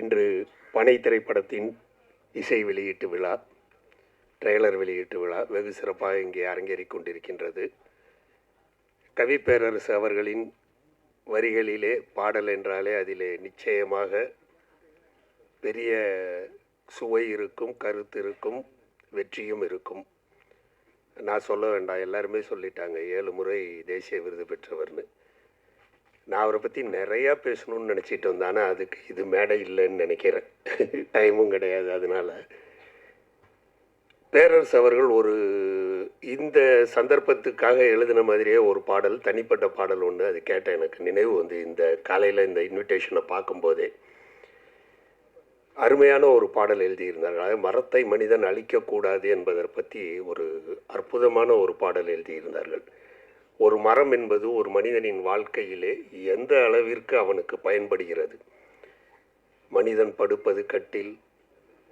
இன்று பனை திரைப்படத்தின் இசை வெளியீட்டு விழா, ட்ரெய்லர் வெளியீட்டு விழா வெகு சிறப்பாக இங்கே அரங்கேறிக் கொண்டிருக்கின்றது. கவிப்பேரரசு அவர்களின் வரிகளிலே பாடல் என்றாலே அதிலே நிச்சயமாக பெரிய சுவை இருக்கும், கருத்து இருக்கும், வெற்றியும் இருக்கும். நான் சொல்ல வேண்டாம், எல்லாருமே சொல்லிட்டாங்க 7 முறை தேசிய விருது பெற்றவர்னு. நான் அவரை பற்றி நிறையா பேசணும்னு நினச்சிட்டு வந்தேன். ஆனால் அதுக்கு இது மேடை இல்லைன்னு நினைக்கிறேன், டைமும் கிடையாது. அதனால் பேரரசு அவர்கள் இந்த சந்தர்ப்பத்துக்காக எழுதின மாதிரியே ஒரு பாடல், தனிப்பட்ட பாடல் ஒன்று, அது கேட்ட எனக்கு நினைவு வந்து இந்த காலையில் இந்த இன்விடேஷனை பார்க்கும்போதே அருமையான ஒரு பாடல் எழுதியிருந்தார்கள். அதாவது மரத்தை மனிதன் அழிக்கக்கூடாது என்பதை பற்றி ஒரு அற்புதமான ஒரு பாடல் எழுதியிருந்தார்கள். ஒரு மரம் என்பது ஒரு மனிதனின் வாழ்க்கையிலே எந்த அளவிற்கு அவனுக்கு பயன்படுகிறது. மனிதன் படுப்பது கட்டில்,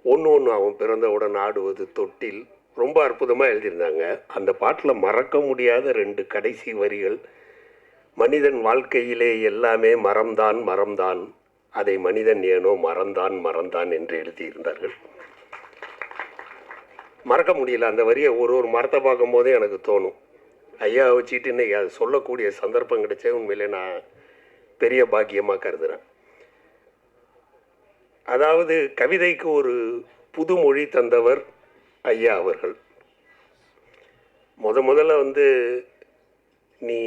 ஒன்று அவன் பிறந்தவுடன் ஆடுவது தொட்டில், ரொம்ப அற்புதமாக எழுதியிருந்தாங்க. அந்த பாட்டில் மறக்க முடியாத 2 கடைசி வரிகள், மனிதன் வாழ்க்கையிலே எல்லாமே மரம்தான் மரம்தான், அதை மனிதன் ஏனோ மறந்தான் மறந்தான் என்று எழுதியிருந்தார்கள். மறக்க முடியல அந்த வரியை. ஒரு மரத்தை பார்க்கும் போதே எனக்கு தோணும், ஐயா வச்சுட்டு இன்னைக்கு அது சொல்லக்கூடிய சந்தர்ப்பம் கிடைச்சே உண்மையிலே நான் பெரிய பாக்கியமாக கருதுகிறேன். அதாவது கவிதைக்கு ஒரு புது மொழி தந்தவர் ஐயா அவர்கள். முதல்ல வந்து நீ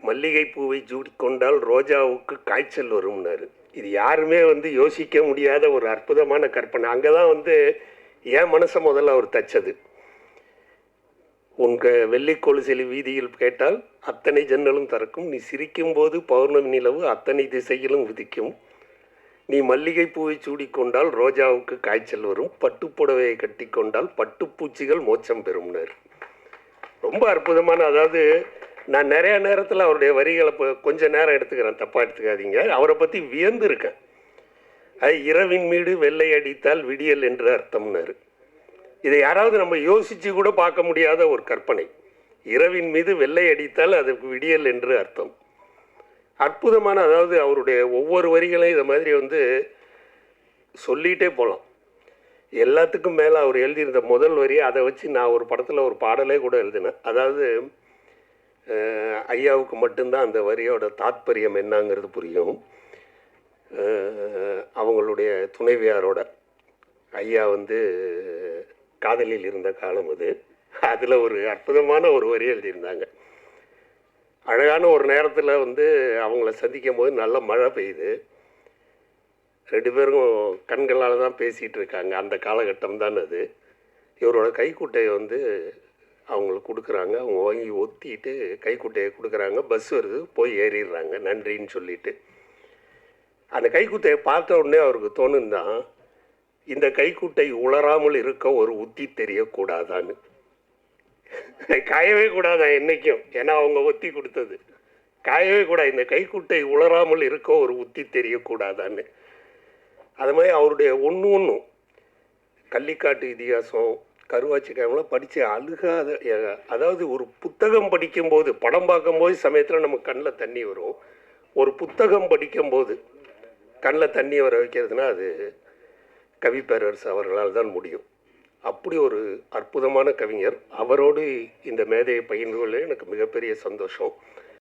மல்லிகை பூவை சூடிக்கொண்டால் ரோஜாவுக்கு காய்ச்சல் வரும்னாரு. இது யாருமே வந்து யோசிக்க முடியாத ஒரு அற்புதமான கற்பனை. அங்கே தான் வந்து என் மனசை முதல்ல அவர் தச்சது. உங்கள் வெள்ளி கொலுசில் வீதியில் கேட்டால் அத்தனை ஜன்னலும் திறக்கும், நீ சிரிக்கும் போது பௌர்ணமி நிலவு அத்தனை திசையிலும் உதிக்கும், நீ மல்லிகை பூவை சூடிக்கொண்டால் ரோஜாவுக்கு காய்ச்சல் வரும், பட்டுப்புடவையை கட்டி கொண்டால் பட்டுப்பூச்சிகள் மோட்சம் பெறும்னார். ரொம்ப அற்புதமான, அதாவது நான் நிறையா நேரத்தில் அவருடைய வரிகளை கொஞ்சம் நேரம் எடுத்துக்கிறேன், தப்பாக எடுத்துக்காதீங்க. அவரை பற்றி வியந்திருக்கேன். அது இரவின் மீது வெள்ளை அடித்தால் விடியல் என்று அர்த்தம்னாரு. இதை யாராவது நம்ம யோசித்து கூட பார்க்க முடியாத ஒரு கற்பனை. இரவின் மீது வெள்ளை அடித்தால் அதுக்கு விடியல் என்று அர்த்தம். அற்புதமான, அதாவது அவருடைய ஒவ்வொரு வரிகளையும் இதை மாதிரி வந்து சொல்லிகிட்டே போகலாம். எல்லாத்துக்கும் மேலே அவர் எழுதியிருந்த முதல் வரி, அதை வச்சு நான் ஒரு படத்தில் ஒரு பாடலே கூட எழுதினேன். அதாவது ஐயாவுக்கு மட்டும்தான் அந்த வரியோட தாத்பரியம் என்னங்கிறது புரியும். அவங்களுடைய துணைவியாரோட ஐயா வந்து காதலில் இருந்த காலம் அது. அதில் ஒரு அற்புதமான ஒரு வரி எழுதியிருந்தாங்க. அழகான ஒரு நேரத்தில் வந்து அவங்கள சந்திக்கும் போது நல்ல மழை பெய்யுது. 2 பேரும் கண்களால் தான் பேசிகிட்டு இருக்காங்க. அந்த காலகட்டம் தான் அது. இவரோட கைக்குட்டையை வந்து அவங்களுக்கு கொடுக்குறாங்க. அவங்க வாங்கி ஒத்திட்டு கைக்குட்டையை கொடுக்குறாங்க. பஸ் வருது, போய் ஏறிடுறாங்க நன்றின்னு சொல்லிட்டு. அந்த கைக்குட்டையை பார்த்த உடனே அவருக்கு தோணுந்தான், இந்த கைக்குட்டை உளராமல் இருக்க ஒரு உத்தி தெரியக்கூடாதான்னு. காயவே கூடாதான் என்றைக்கும், ஏன்னா அவங்க ஒத்தி கொடுத்தது. காயவே கூடாது, இந்த கைக்குட்டை உளராமல் இருக்க ஒரு உத்தி தெரியக்கூடாதான்னு. அது மாதிரி அவருடைய ஒன்றும் கள்ளிக்காட்டு இதிகாசம், கருவாச்சி கிழமெல்லாம் படித்து அழுகாத, அதாவது ஒரு புத்தகம் படிக்கும்போது, படம் பார்க்கும்போது சமயத்தில் நமக்கு கண்ணில் தண்ணி வரும். ஒரு புத்தகம் படிக்கும்போது கண்ணில் தண்ணி வர வைக்கிறதுனா அது கவிப்பேரரசு அவர்களால் தான் முடியும். அப்படி ஒரு அற்புதமான கவிஞர். அவரோடு இந்த மேதையை பகிர்ந்து கொள்ள எனக்கு மிகப்பெரிய சந்தோஷம்.